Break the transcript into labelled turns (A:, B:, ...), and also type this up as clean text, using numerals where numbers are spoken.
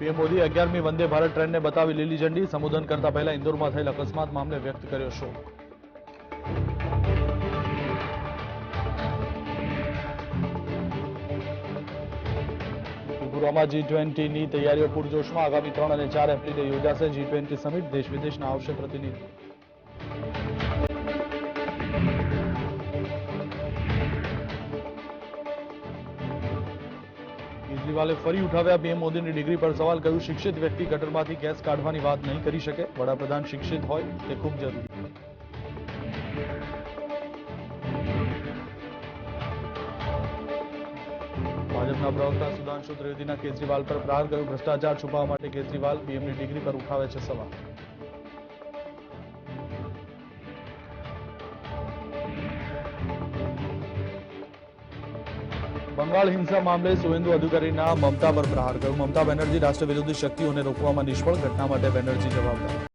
A: PM Modi 11મી Vande Bharat ટ્રેનને બતાવી લીલી ઝંડી। સંબોધન કરતા પહેલા ઇન્દોરમાં થયેલ અકસ્માત મામલે વ્યક્ત કર્યો શોક। ત્રિપુરામાં G20ની તૈયારીઓ પૂરજોશમાં। આગામી 3 અને 4 એપ્રિલે યોજાશે G20 સમિટ। દેશ વિદેશના આવશે પ્રતિનિધિ। केजरीवाले फरी उठाव्या पीएम मोदीની ડિગ્રી પર સવાલ। કહ્યું શિક્ષિત વ્યક્તિ ગટરમાંથી ગેસ કાઢવાની વાત નહીં કરી શકે। વડાપ્રધાન શિક્ષિત હોય તે ખૂબ જરૂરી। ભાજપના પ્રવક્તા સુધાંશુ ત્રિવેદીના કેજરીવાલ પર પ્રહાર। કર્યું ભ્રષ્ટાચાર છુપાવવા માટે કેજરીવાલ પીએમની ડિગ્રી પર ઉઠાવે છે સવાલ। બંગાળ હિંસા મામલે સુવેન્દુ અધિકારીના મમતા પર પ્રહાર। કર્યું મમતા બેનર્જી રાષ્ટ્ર વિરોધી શક્તિઓને રોકવામાં નિષ્ફળ। ઘટના માટે બેનર્જી જવાબદાર।